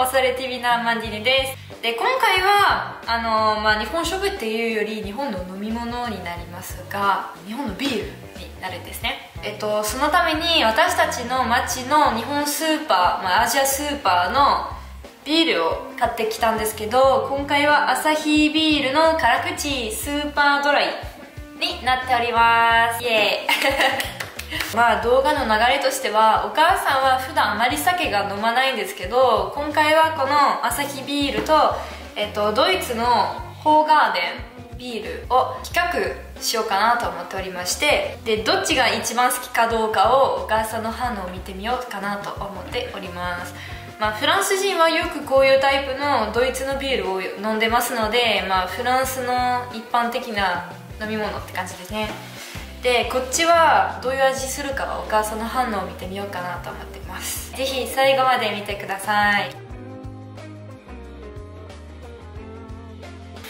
パーソナリティビナーマンディネです。で、今回は日本食っていうより日本の飲み物になりますが、日本のビールになるんですね。そのために私たちの町の日本スーパー、アジアスーパーのビールを買ってきたんですけど、今回はアサヒビールの辛口スーパードライになっております。イエーイ動画の流れとしては、お母さんは普段あまり酒が飲まないんですけど、今回はこのアサヒビールと、ドイツのホーガーデンビールを比較しようかなと思っておりまして、でどっちが一番好きかどうかをお母さんの反応を見てみようかなと思っております。フランス人はよくこういうタイプのドイツのビールを飲んでますので、フランスの一般的な飲み物って感じですね。でこっちはどういう味するかはお母さんの反応を見てみようかなと思っています。ぜひ最後まで見てください。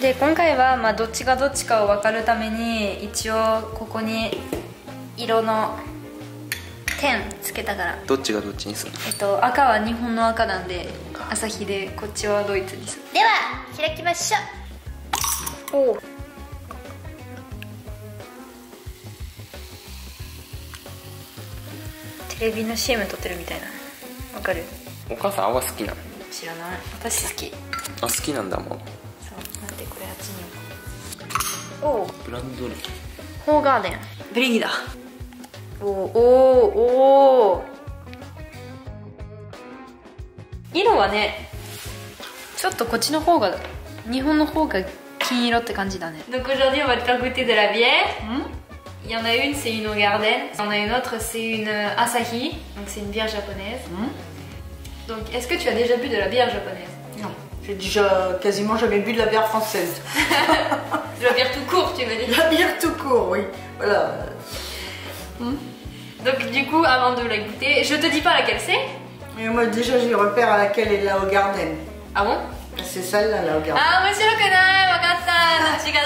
で今回はどっちがどっちかを分かるために、一応ここに色の点つけたから、どっちがどっちにするの赤は日本の赤なんでアサヒで、こっちはドイツにする。では開きましょう。おお、テレビの CM 撮ってるみたいな。わかる？お母さん泡好きなの？知らない。私好き。あ、好きなんだもん。そう、待って、これあっちに。おお、ブランドね。ホーガーデンブリギだ。おお、色はね、ちょっとこっちの方が、日本の方が金色って感じだね。Donc aujourd'hui on va te faire goûter de la bière. Il y en a une, c'est une Hoegaarden. Il y en a une autre, c'est une Asahi. Donc c'est une bière japonaise. Donc est-ce que tu as déjà bu de la bière japonaise? Non, j'ai déjà quasiment jamais bu de la bière française. De la bière tout court, tu veux dire? La bière tout court, oui. Voilà. Donc du coup, avant de la goûter, je te dis pas laquelle c'est. Mais moi déjà j'ai repère à laquelle est la Hoegaarden. Ah bon? C'est celle-là, la Hoegaarden. Ah, moi je le connais, wakata, chiga.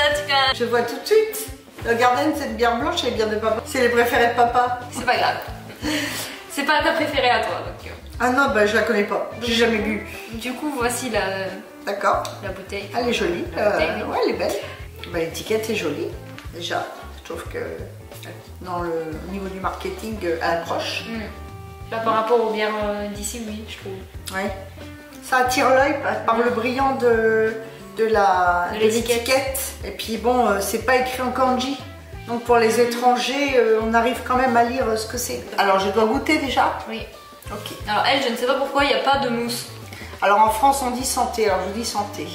Je vois tout de suite. La Hoegaarden, c'est une bière blanche, c'est une bière de papa. C'est les préférés de papa. C'est pas grave. C'est pas ta préférée à toi, donc. Ah non, bah je la connais pas. J'ai jamais bu. Du coup, voici la bouteille. Elle est jolie. La bouteille, oui. Ouais, elle est belle. Bah, l'étiquette est jolie. Déjà, je trouve que au niveau du marketing, elle accroche. Là, par rapport aux bières d'ici, oui, je trouve. Ouais. Ça attire l'œil par le brillant de l'étiquette. Et puis bon, c'est pas écrit en kanji. Donc pour les étrangers, on arrive quand même à lire ce que c'est. Alors je dois goûter déjà? Oui. Ok. Alors elle, je ne sais pas pourquoi il n'y a pas de mousse. Alors en France on dit santé, alors je dis santé.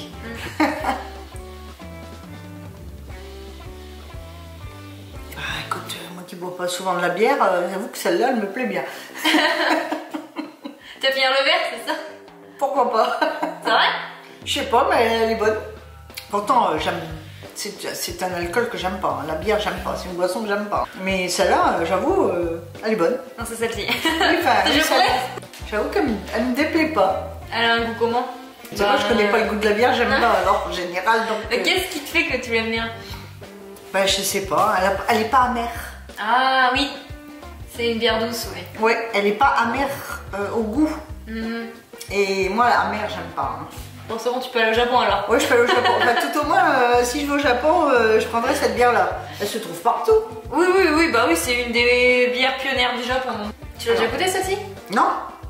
Écoute, moi qui bois pas souvent de la bière, j'avoue que celle-là elle me plaît bien. Tu as fini le verre, c'est ça? Pourquoi pas? C'est vrai? Je sais pas, mais elle est bonne. Pourtant j'aime. C'est un alcool que j'aime pas. La bière j'aime pas, c'est une boisson que j'aime pas. Mais celle-là, j'avoue, elle est bonne. Non, c'est celle-ci. Oui, j'avoue qu'elle me déplaît pas. Elle a un goût comment? Tu sais quoi, je connais pas le goût de la bière, j'aime pas alors en général. Donc. Qu'est-ce qui te fait que tu l'aimes bien? Bah je sais pas, elle est pas amère. Ah oui, c'est une bière douce, oui. Ouais, elle est pas amère au goût. Et moi amère j'aime pas. Bon, c'est bon, tu peux aller au Japon alors. Ouais, je peux aller au Japon. Enfin, tout au moins, si je vais au Japon, je prendrai cette bière-là. Elle se trouve partout. Oui, bah oui, c'est une des bières pionnières du Japon. Tu l'as déjà goûté celle-ci? Non.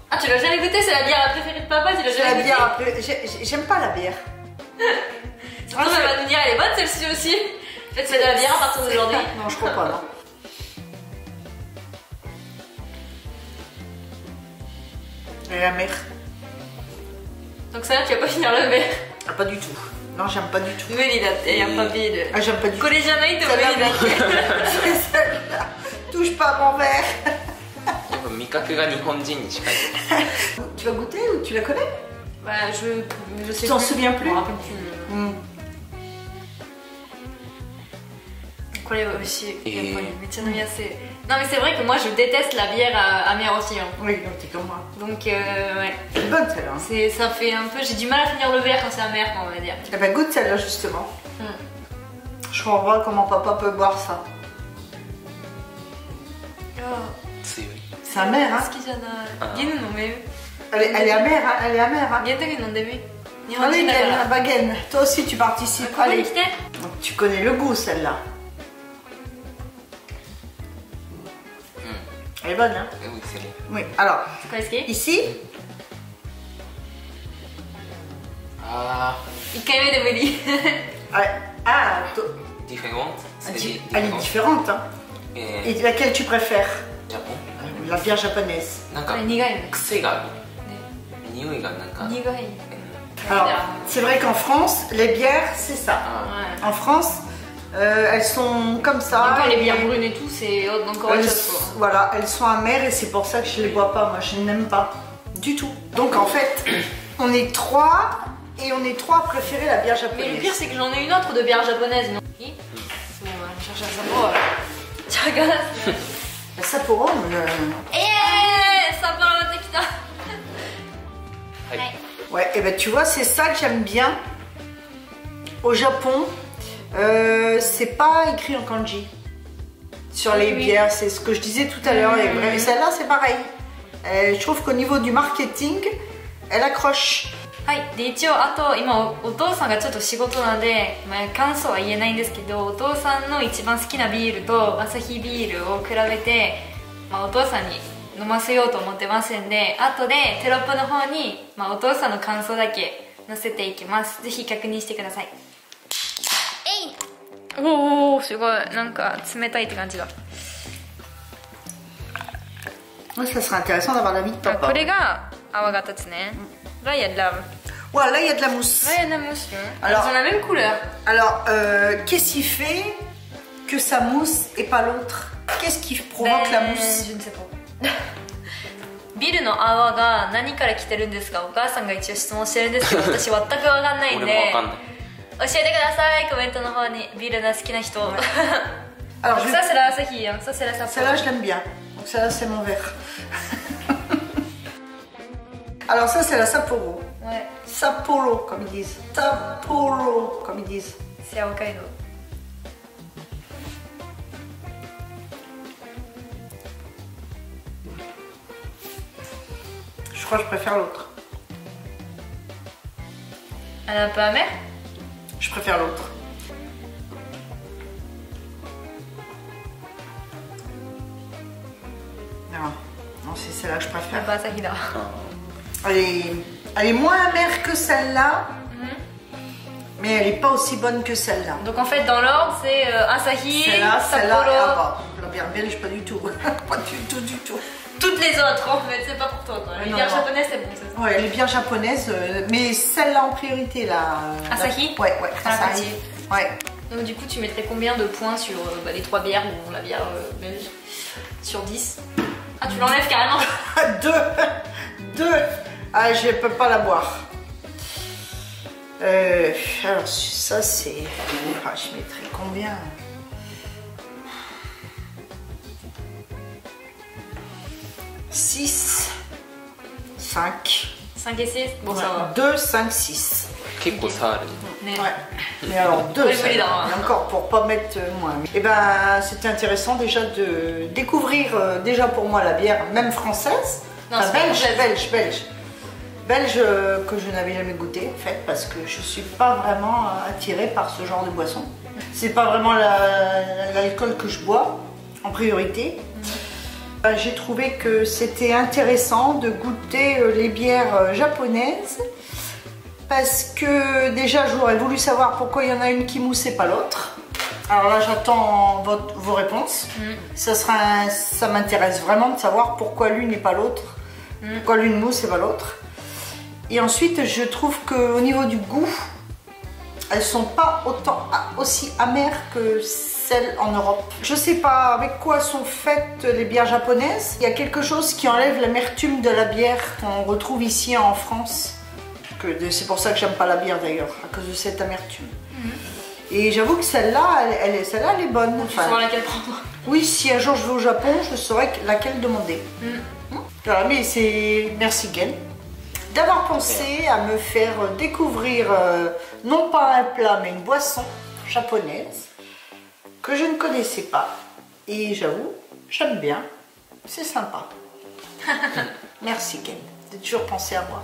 Ah, tu l'as jamais goûté? C'est la bière préférée de papa, tu l'as jamais goûté? J'aime pas la bière. Sinon, elle va nous dire, elle est bonne celle-ci aussi. En fait, c'est de la bière à partir d'aujourd'hui. Non, je crois pas, non. Elle est amère. Donc ça, tu vas pas finir le verre. Ah, pas du tout. Non, j'aime pas du tout. Ah, j'aime pas du tout. C'est celle-là. Touche pas à mon verre. Tu vas goûter ou tu la connais? Bah, je sais. Tu t'en souviens plus? Je me rappelle plus. これ美味しい。やっぱりめっちゃ飲みやすい。Non mais c'est vrai que moi je déteste la bière amère aussi. Hein. Oui, donc t'es comme moi. Donc ouais. C'est bonne celle-là. Ça fait un peu, j'ai du mal à finir le verre quand c'est amer, on va dire. Eh ben goûte celle-là justement. Je comprends pas comment papa peut boire ça. Oh. C'est amer, hein? 好きじゃない。ゲヌ飲める？ Elle est amère, hein, elle est amère. Hein. 玄太飲んでみ。日本 Allez, 人だか Ken, ら。 Bagen, toi aussi tu participes. ここに Allez, 来て。 tu connais le goût celle-là. Elle est bonne, hein? Oui, c'est bien. Oui, alors, これ好き？ ici, あ1回目で無理。 ah, ー、ディフェロンelle est différente. Hein. え Et laquelle tu préfères? ジャポ La bière japonaise. ンなんかこれ苦いの。癖がある匂いがなんか苦い。 Alors, c'est vrai qu'en France, les bières, c'est ça. あ Ouais. En France, elles sont comme ça. Encore les et- bières brunes et tout, c'est encore elles, autre chose. Quoi. voilà, elles sont amères et c'est pour ça que je les bois pas. Moi, je n'aime pas du tout. Donc en fait, on est trois et on est trois à préférer la bière japonaise. Mais le pire, c'est que j'en ai une autre de bière japonaise. Non. Oui. Bon, on va aller chercher un Sapporo. Tu regardes. La Sapporo, Sapporo no Tekita. はい、 ouais, et ben tu vois, c'est ça que j'aime bien. Au Japon, c'est pas écrit en kanji sur les Oui. bières. C'est ce que je disais tout à l'heure. Et celle-là, c'est pareil. Je trouve qu'au niveau du marketing, elle accroche. はい、で一応あと今お父さんがちょっと仕事なんで、まあ、感想は言えないんですけど、お父さんの一番好きなビールとアサヒビールを比べて、まあ、お父さんに飲ませようと思ってますんで、後でテロップの方に、まあ、お父さんの感想だけ載せていきます。ぜひ確認してください。おお、すごい、なんか冷たいって感じだ。 Ouais, ça serait intéressant d'avoir l'avis de あ、 papa. これが泡形ですね。Là, il y a de la... Voilà, là, il y a de la mousse. Là, il y a de la mousse. Alors- Ils ont la même couleur. Alors, qu'est-ce qui fait que ça mousse et pas l'autre? Qu'est-ce qui provoque la mousse? Je ne sais pas. ビルの泡が何から来てるんですか？お母さんが一応質問してるんですけど、私全く分かんないん俺でもわかんない教えてください、コメントの方に。ビールが好きな人。 Alors, Donc ça c'est la Asahi, hein. Ça c'est la Sapporo. celle-là, je l'aime bien. Donc, celle-là, c'est mon verre. Alors, ça, c'est la Sapporo. Ouais, Sapporo, comme ils disent. Sapporo, comme ils disent. c'est à Hokkaido. Je crois que je préfère l'autre. Elle est un peu amère. Je préfère l'autre. Non, non, c'est celle-là que je Elle est préfère. pas Asahi da. Elle est moins amère que celle-là, mais elle n'est pas aussi bonne que celle-là. Donc en fait dans l'ordre c'est Asahi, Celle-là, celle-là, Sapporo, ah bah, la bière belge, pas du tout. Pas du tout, du tout. toutes les autres en fait, c'est pas pour toi quoi. Les Non, bières non. japonaises c'est bon ça. Ouais, elle est bien japonaise, mais celle-là en priorité là. Asahi? Ouais, ouais, Ah, Asahi. Ouais. Donc du coup tu mettrais combien de points sur les 3 bières ou la bière belge sur 10? Ah tu l'enlèves carrément. Deux. Ah, je peux pas la boire. Alors ça c'est. Ah, je mettrais combien? Six, 5. 5 et 6? Bon ça va. 2, 5, 6. 結構差あるね Ne. Ouais. Mais alors 2, Oui, ça, oui, non. et encore pour pas mettre moins. Et ben c'était intéressant déjà de découvrir déjà pour moi la bière, même française. Non, Enfin, c'est pas belge, française. belge, que je n'avais jamais goûté en fait parce que je suis pas vraiment attirée par ce genre de boisson. C'est pas vraiment l'alcool que je bois en priorité. J'ai trouvé que c'était intéressant de goûter les bières japonaises parce que déjà j'aurais voulu savoir pourquoi il y en a une qui mousse et pas l'autre. Alors là j'attends vos réponses. Ça m'intéresse vraiment de savoir pourquoi l'une et pas l'autre. Pourquoi l'une mousse et pas l'autre. Et ensuite je trouve qu'au niveau du goût, elles sont pas aussi amères que celles en Europe. Je sais pas avec quoi sont faites les bières japonaises. Il y a quelque chose qui enlève l'amertume de la bière qu'on retrouve ici en France. C'est pour ça que j'aime pas la bière d'ailleurs, à cause de cette amertume. Et j'avoue que celle-là, elle est bonne. Tu sauras laquelle prendre. Oui, si un jour je vais au Japon, je saurai laquelle demander. Voilà, mais c'est... Merci Gen d'avoir pensé à me faire découvrir non pas un plat mais une boisson japonaise que je ne connaissais pas. Et j'avoue, j'aime bien, c'est sympa. Merci Gen de toujours penser à moi.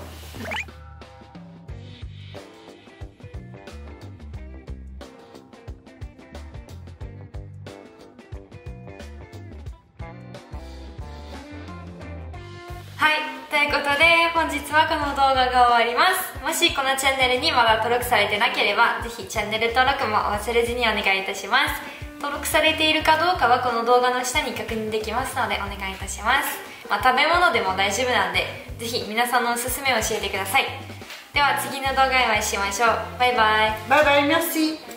はい、ということで本日はこの動画が終わります。もしこのチャンネルにまだ登録されてなければ、ぜひチャンネル登録も忘れずにお願いいたします。登録されているかどうかはこの動画の下に確認できますのでお願いいたします。食べ物でも大丈夫なんで、ぜひ皆さんのおすすめを教えてください。では次の動画でお会いしましょう。バイバイ。Bye bye, merci.